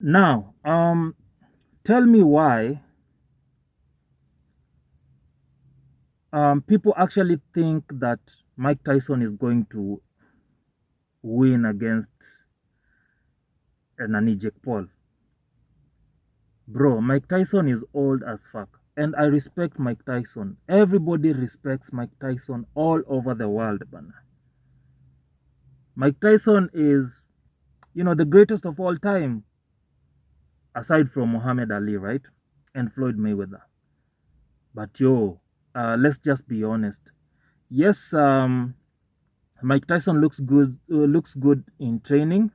Now, tell me why people actually think that Mike Tyson is going to win against Nani Jake Paul. Bro, Mike Tyson is old as fuck. And I respect Mike Tyson. Everybody respects Mike Tyson all over the world, man. Mike Tyson is, the greatest of all time, aside from Muhammad Ali, right? And Floyd Mayweather. But let's just be honest. Yes, Mike Tyson looks good in training.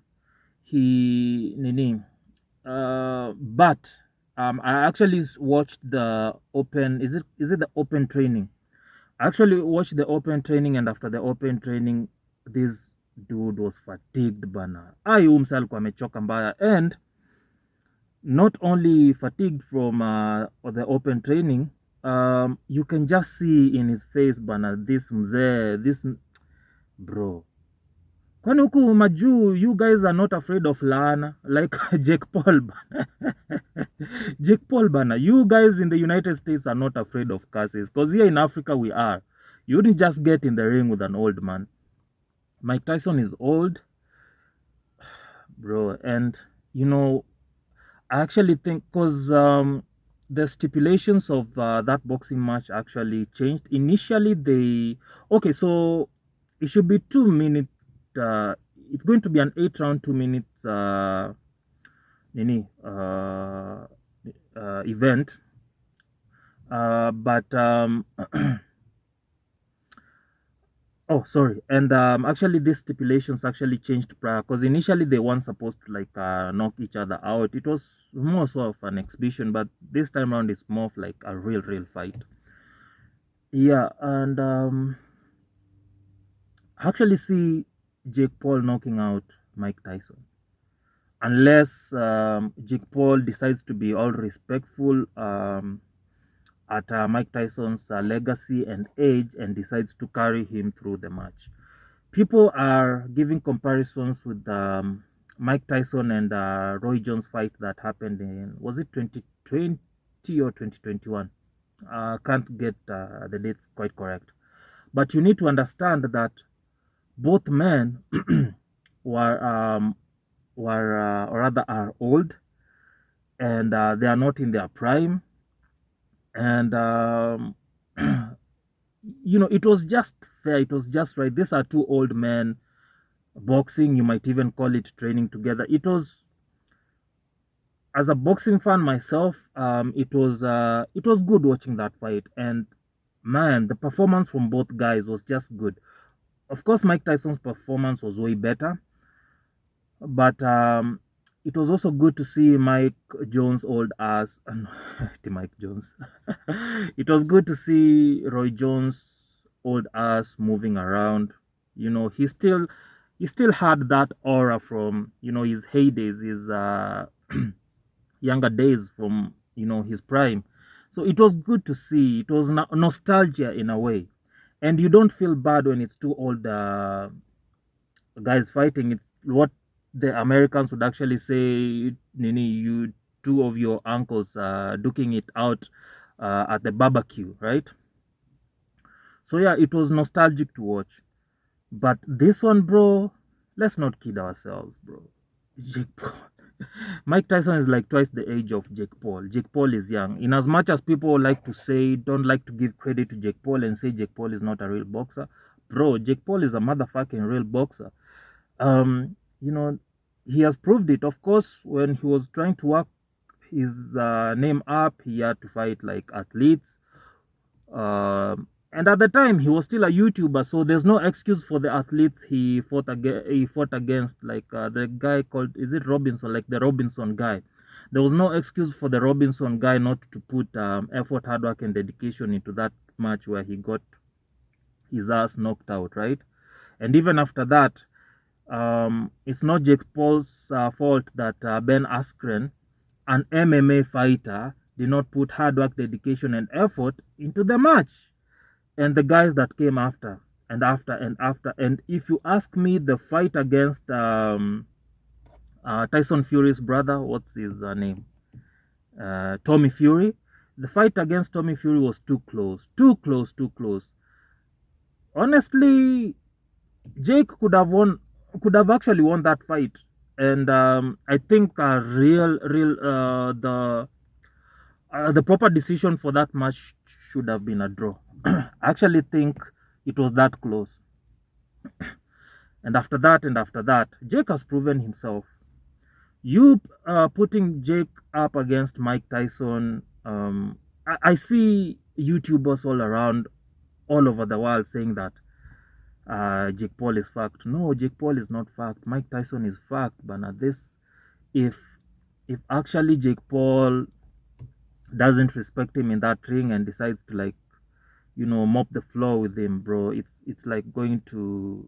But I actually watched the open. Is it the open training? I actually watched the open training, and after the open training, this dude was fatigued bana. Msa alikuwa amechoka mbaya, and not only fatigued from the open training, you can just see in his face bana, this bro. Kwani huku majuu, you guys are not afraid of laana like Jake Paul bana. Jake Paul bana, you guys in the United States are not afraid of curses, because here in Africa we are. You wouldn't just get in the ring with an old man. Mike Tyson is old, bro, and I actually think because the stipulations of that boxing match actually changed. Initially, so it should be 2 minutes. It's going to be an 8-round, 2 minutes event. But oh, sorry. And actually, these stipulations actually changed prior, because initially they weren't supposed to knock each other out. It was more sort of an exhibition, but this time around it's more of like a real fight. Yeah, and I actually see Jake Paul knocking out Mike Tyson, unless Jake Paul decides to be all respectful at Mike Tyson's legacy and age, and decides to carry him through the match. People are giving comparisons with Mike Tyson and Roy Jones fight that happened in, was it 2020 or 2021? Can't get the dates quite correct. But you need to understand that both men are old, and they are not in their prime. And it was just fair. It was just right. These are two old men boxing. You might even call it training together. It was, as a boxing fan myself, it was good watching that fight. And man, the performance from both guys was just good. Of course, Mike Tyson's performance was way better, but it was also good to see Mike Jones old ass. Mike Jones. It was good to see Roy Jones old ass moving around. He still had that aura from his heydays, his younger days, from his prime. So it was good to see. It was nostalgia in a way, and you don't feel bad when it's two old guys fighting. It's what the Americans would actually say, Nini, you two of your uncles duking it out at the barbecue, right? So yeah, it was nostalgic to watch. But this one, bro, let's not kid ourselves, bro. Jake Paul. Mike Tyson is like twice the age of Jake Paul. Jake Paul is young. In as much as people like to say, don't like to give credit to Jake Paul and say Jake Paul is not a real boxer, bro, Jake Paul is a motherfucking real boxer. He has proved it. Of course, when he was trying to work his name up, he had to fight like athletes. And at the time, he was still a YouTuber, so there's no excuse for the athletes he fought against, like the guy called, is it Robinson, like the Robinson guy. There was no excuse for the Robinson guy not to put effort, hard work, and dedication into that match where he got his ass knocked out, right? And even after that, it's not Jake Paul's fault that Ben Askren, an MMA fighter, did not put hard work, dedication, and effort into the match. And the guys that came after. And if you ask me, the fight against Tyson Fury's brother. What's his name? Tommy Fury. The fight against Tommy Fury was too close. Too close, too close. Honestly, Jake could have actually won that fight. And I think the proper decision for that match should have been a draw. I actually think it was that close. And after that, Jake has proven himself. You putting Jake up against Mike Tyson, I see YouTubers all around, all over the world saying that Jake Paul is fact. No, Jake Paul is not fact. Mike Tyson is fact. But now this, if actually Jake Paul doesn't respect him in that ring and decides to, like, mop the floor with him, bro, it's like going to,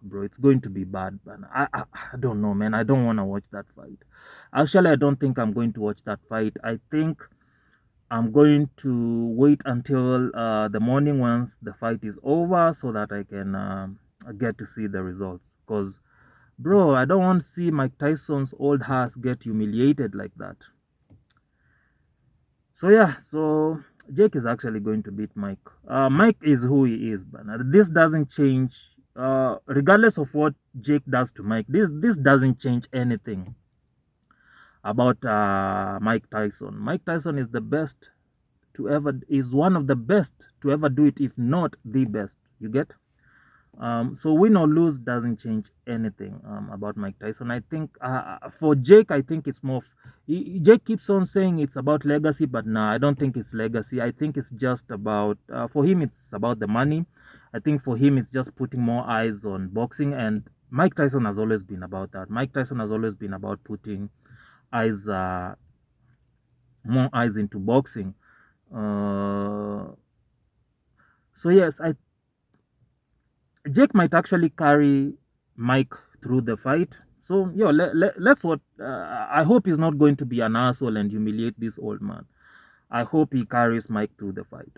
bro, it's going to be bad. But I don't know, man. I don't want to watch that fight. Actually, I don't think I'm going to watch that fight. I think I'm going to wait until the morning once the fight is over, so that I can get to see the results. Because, bro, I don't want to see Mike Tyson's old ass get humiliated like that. So yeah, so Jake is actually going to beat Mike. Mike is who he is, but this doesn't change. Regardless of what Jake does to Mike, this doesn't change anything about Mike Tyson. Mike Tyson is the best is one of the best to ever do it, if not the best. You get? So win or lose doesn't change anything about Mike Tyson. I think for Jake, I think it's more. Jake keeps on saying it's about legacy, but nah, I don't think it's legacy. I think it's just about, for him, it's about the money. I think for him, it's just putting more eyes on boxing. And Mike Tyson has always been about that. Mike Tyson has always been about putting eyes, more eyes into boxing. So yes, Jake might actually carry Mike through the fight. So yo, let's what. I hope he's not going to be an asshole and humiliate this old man. I hope he carries Mike through the fight.